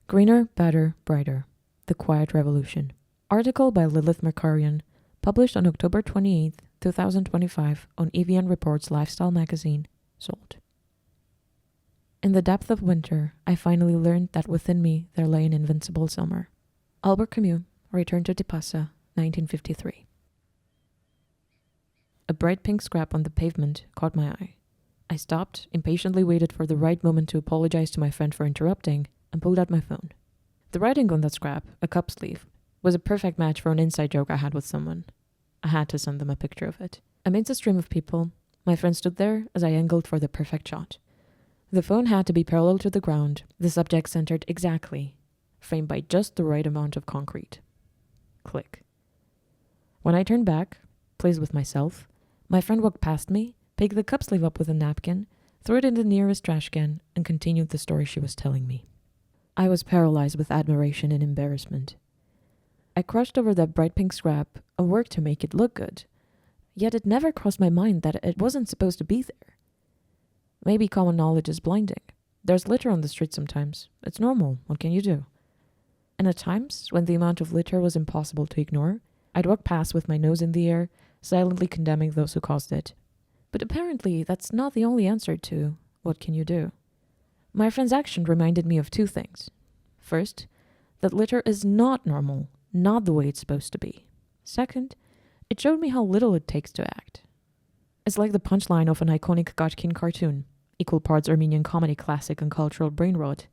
Greener, Better, Brighter. The Quiet Revolution. Article by Lilith Margaryan, published on October 28, 2025 on EVN Reports Lifestyle Magazine, sold. In the depth of winter, I finally learned that within me there lay an invincible summer. Albert Camus, Return to Tipasa, 1953. A bright pink scrap on the pavement caught my eye. I stopped, impatiently waited for the right moment to apologize to my friend for interrupting, and pulled out my phone. The writing on that scrap, a cup sleeve, was a perfect match for an inside joke I had with someone. I had to send them a picture of it. Amidst a stream of people, my friend stood there as I angled for the perfect shot. The phone had to be parallel to the ground, the subject centered exactly, framed by just the right amount of concrete. Click. When I turned back, pleased with myself, my friend walked past me, picked the cup sleeve up with a napkin, threw it in the nearest trash can, and continued the story she was telling me. I was paralyzed with admiration and embarrassment. I crushed over that bright pink scrap and worked to make it look good, yet it never crossed my mind that it wasn't supposed to be there. Maybe common knowledge is blinding. There's litter on the street sometimes. It's normal. What can you do? And at times, when the amount of litter was impossible to ignore, I'd walk past with my nose in the air, silently condemning those who caused it. But apparently, that's not the only answer to what can you do. My friend's action reminded me of two things. First, that litter is not normal, not the way it's supposed to be. Second, it showed me how little it takes to act. It's like the punchline of an iconic Gotkin cartoon, equal parts Armenian comedy classic and cultural brain rot.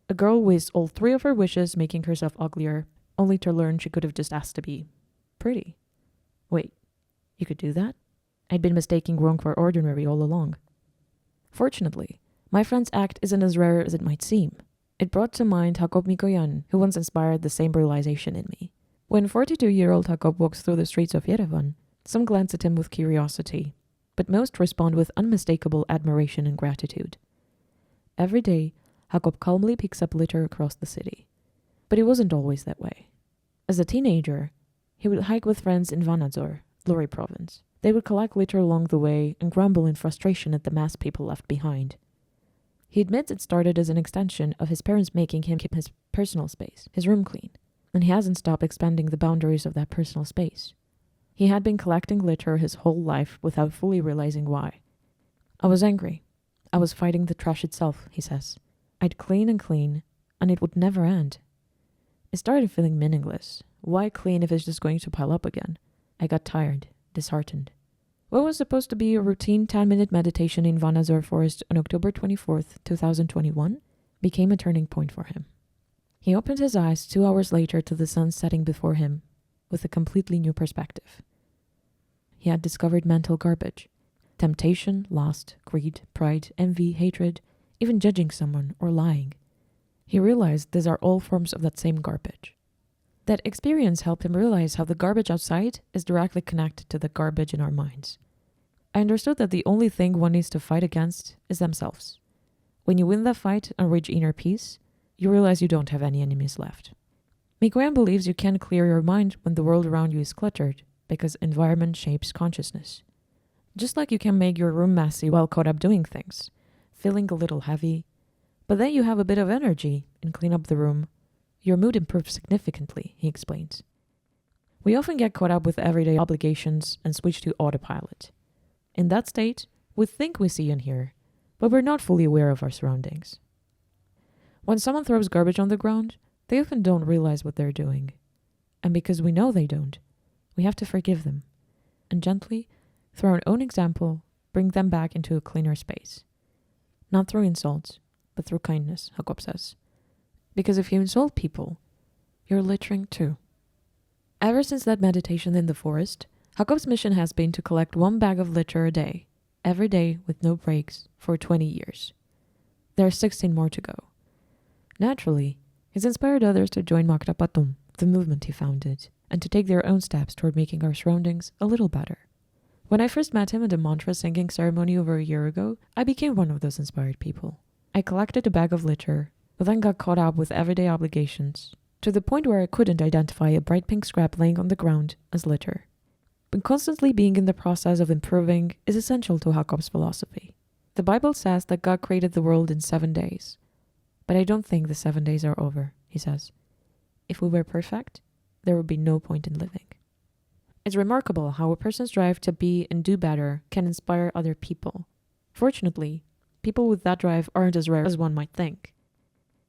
A girl wastes all three of her wishes making herself uglier, only to learn she could have just asked to be pretty. Wait, you could do that? I'd been mistaking wrong for ordinary all along. Fortunately, my friend's act isn't as rare as it might seem. It brought to mind Jacob Mikoyan, who once inspired the same realization in me. When 42-year-old Jacob walks through the streets of Yerevan, some glance at him with curiosity, but most respond with unmistakable admiration and gratitude. Every day, Jacob calmly picks up litter across the city. But it wasn't always that way. As a teenager, he would hike with friends in Vanadzor, Lori province. They would collect litter along the way and grumble in frustration at the mass people left behind. He admits it started as an extension of his parents making him keep his personal space, his room clean, and he hasn't stopped expanding the boundaries of that personal space. He had been collecting litter his whole life without fully realizing why. I was angry. I was fighting the trash itself, he says. I'd clean and clean, and it would never end. It started feeling meaningless. Why clean if it's just going to pile up again? I got tired, disheartened. What was supposed to be a routine 10-minute meditation in Vanadzor Forest on October 24th, 2021, became a turning point for him. He opened his eyes 2 hours later to the sun setting before him with a completely new perspective. He had discovered mental garbage. Temptation, lust, greed, pride, envy, hatred, even judging someone or lying. He realized these are all forms of that same garbage. That experience helped him realize how the garbage outside is directly connected to the garbage in our minds. I understood that the only thing one needs to fight against is themselves. When you win that fight and reach inner peace, you realize you don't have any enemies left. Mikoyan believes you can clear your mind when the world around you is cluttered, because environment shapes consciousness. Just like you can make your room messy while caught up doing things, feeling a little heavy, but then you have a bit of energy and clean up the room, your mood improves significantly, he explains. We often get caught up with everyday obligations and switch to autopilot. In that state, we think we see and hear, but we're not fully aware of our surroundings. When someone throws garbage on the ground, they often don't realize what they're doing. And because we know they don't, we have to forgive them and gently, through our own example, bring them back into a cleaner space. Not through insults, but through kindness, Jacob says. Because if you insult people, you're littering too. Ever since that meditation in the forest, Jacob's mission has been to collect 1 bag of litter a day, every day with no breaks, for 20 years. There are 16 more to go. Naturally, he's inspired others to join Makta Patum, the movement he founded, and to take their own steps toward making our surroundings a little better. When I first met him at a mantra singing ceremony over a year ago, I became one of those inspired people. I collected a bag of litter, but then got caught up with everyday obligations, to the point where I couldn't identify a bright pink scrap laying on the ground as litter. But constantly being in the process of improving is essential to Jacob's philosophy. The Bible says that God created the world in 7 days, But I don't think the 7 days are over, he says. If we were perfect, there would be no point in living. It's remarkable how a person's drive to be and do better can inspire other people. Fortunately, people with that drive aren't as rare as one might think.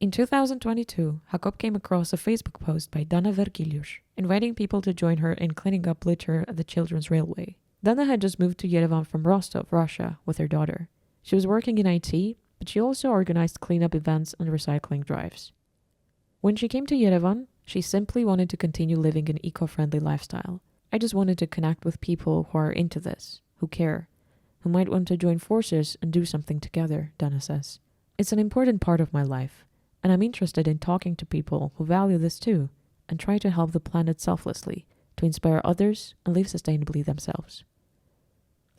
In 2022, Jacob came across a Facebook post by Dana Vergiliusz, inviting people to join her in cleaning up litter at the Children's Railway. Dana had just moved to Yerevan from Rostov, Russia, with her daughter. She was working in IT, but she also organized cleanup events and recycling drives. When she came to Yerevan, she simply wanted to continue living an eco-friendly lifestyle. I just wanted to connect with people who are into this, who care, who might want to join forces and do something together, Dana says. It's an important part of my life, and I'm interested in talking to people who value this too, and try to help the planet selflessly, to inspire others and live sustainably themselves.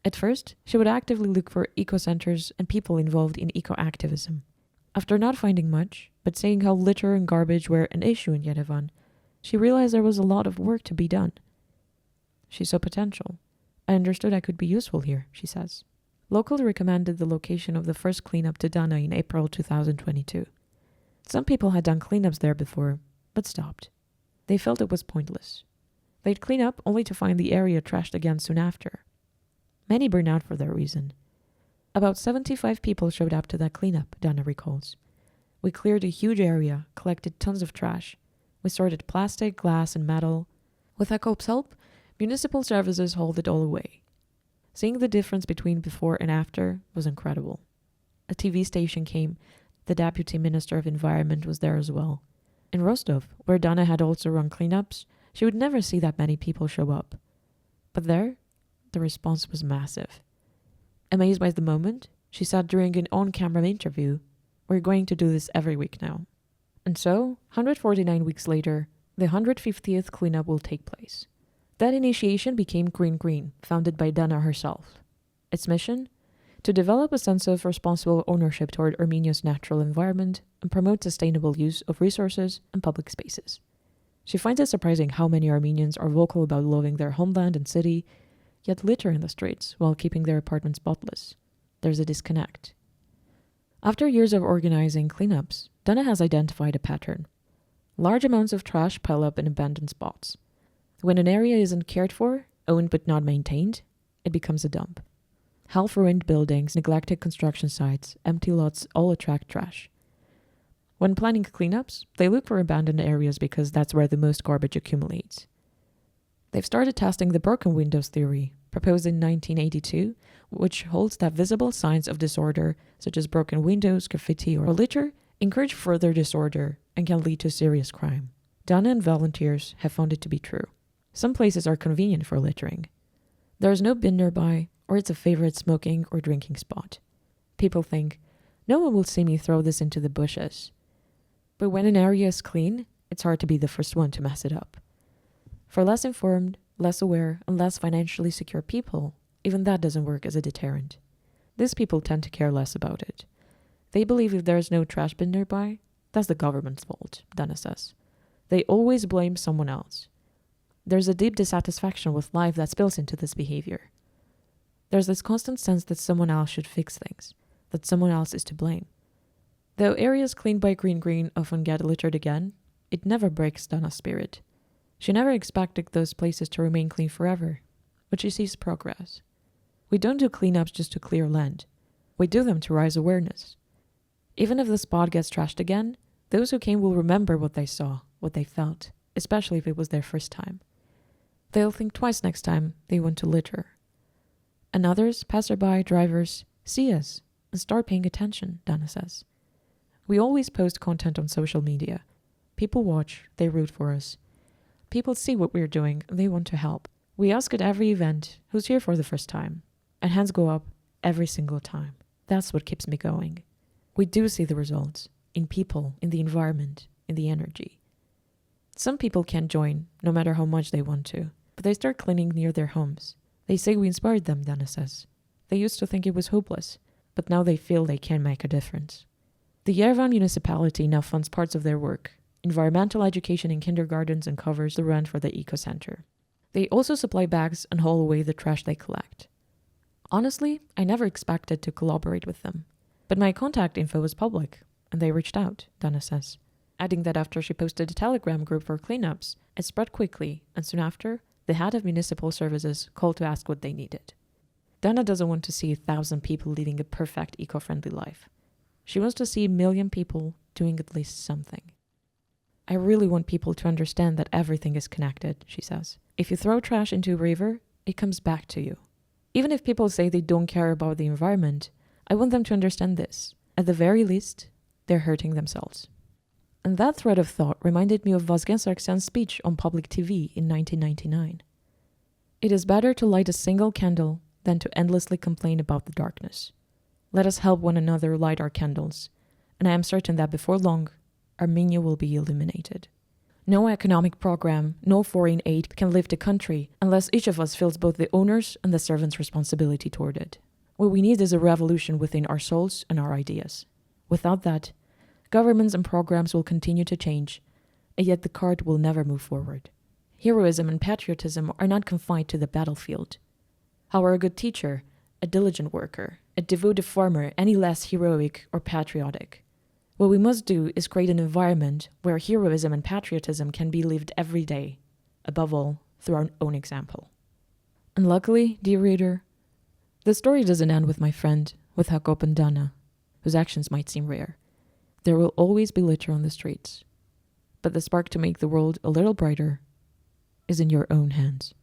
At first, she would actively look for eco-centers and people involved in eco-activism. After not finding much, but seeing how litter and garbage were an issue in Yerevan, she realized there was a lot of work to be done. She saw potential. I understood I could be useful here, she says. Locals recommended the location of the first cleanup to Dana in April 2022. Some people had done cleanups there before, but stopped. They felt it was pointless. They'd clean up only to find the area trashed again soon after. Many burn out for that reason. About 75 people showed up to that cleanup, Dana recalls. We cleared a huge area, collected tons of trash. We sorted plastic, glass, and metal. With Jacob's help, municipal services hauled it all away. Seeing the difference between before and after was incredible. A TV station came. The Deputy Minister of Environment was there as well. In Rostov, where Dana had also run cleanups, she would never see that many people show up. But there, the response was massive. Amazed by the moment, she said during an on-camera interview, "We're going to do this every week now." And so, 149 weeks later, the 150th cleanup will take place. That initiation became Green Green, founded by Dana herself. Its mission? To develop a sense of responsible ownership toward Armenia's natural environment and promote sustainable use of resources and public spaces. She finds it surprising how many Armenians are vocal about loving their homeland and city, yet litter in the streets while keeping their apartments spotless. There's a disconnect. After years of organizing cleanups, Dana has identified a pattern. Large amounts of trash pile up in abandoned spots. When an area isn't cared for, owned but not maintained, it becomes a dump. Half-ruined buildings, neglected construction sites, empty lots all attract trash. When planning cleanups, they look for abandoned areas because that's where the most garbage accumulates. They've started testing the broken windows theory, proposed in 1982, which holds that visible signs of disorder, such as broken windows, graffiti, or litter, encourage further disorder and can lead to serious crime. Dana and volunteers have found it to be true. Some places are convenient for littering. There is no bin nearby, or it's a favorite smoking or drinking spot. People think, no one will see me throw this into the bushes. But when an area is clean, it's hard to be the first one to mess it up. For less informed, less aware, and less financially secure people, even that doesn't work as a deterrent. These people tend to care less about it. They believe if there is no trash bin nearby, that's the government's fault, Dana says. They always blame someone else. There's a deep dissatisfaction with life that spills into this behavior. There's this constant sense that someone else should fix things, that someone else is to blame. Though areas cleaned by Green Green often get littered again, it never breaks Dana's spirit. She never expected those places to remain clean forever, but she sees progress. We don't do cleanups just to clear land. We do them to raise awareness. Even if the spot gets trashed again, those who came will remember what they saw, what they felt, especially if it was their first time. They'll think twice next time they want to litter. And others, passerby, drivers, see us and start paying attention, Dana says. We always post content on social media. People watch, they root for us. People see what we're doing and they want to help. We ask at every event, who's here for the first time? And hands go up every single time. That's what keeps me going. We do see the results, in people, in the environment, in the energy. Some people can't join, no matter how much they want to, but they start cleaning near their homes. They say we inspired them, Dana says. They used to think it was hopeless, but now they feel they can make a difference. The Yerevan municipality now funds parts of their work, environmental education in kindergartens, and covers the rent for the eco-center. They also supply bags and haul away the trash they collect. Honestly, I never expected to collaborate with them. But my contact info was public. and they reached out, Dana says, adding that after she posted a Telegram group for cleanups, it spread quickly, and soon after, the head of municipal services called to ask what they needed. Dana doesn't want to see 1,000 people leading a perfect eco-friendly life. She wants to see 1 million people doing at least something. I really want people to understand that everything is connected, she says. If you throw trash into a river, it comes back to you. Even if people say they don't care about the environment, I want them to understand this. At the very least, they're hurting themselves. And that thread of thought reminded me of Vazgen Sargsyan's speech on public TV in 1999. It is better to light a single candle than to endlessly complain about the darkness. Let us help one another light our candles, and I am certain that before long, Armenia will be illuminated. No economic program, no foreign aid can lift a country unless each of us feels both the owner's and the servant's responsibility toward it. What we need is a revolution within our souls and our ideas. Without that, governments and programs will continue to change, and yet the cart will never move forward. Heroism and patriotism are not confined to the battlefield. How are a good teacher, a diligent worker, a devoted farmer any less heroic or patriotic? What we must do is create an environment where heroism and patriotism can be lived every day, above all, through our own example. And luckily, dear reader, the story doesn't end with my friend, with Jakob and Dana, whose actions might seem rare. There will always be litter on the streets, but the spark to make the world a little brighter is in your own hands.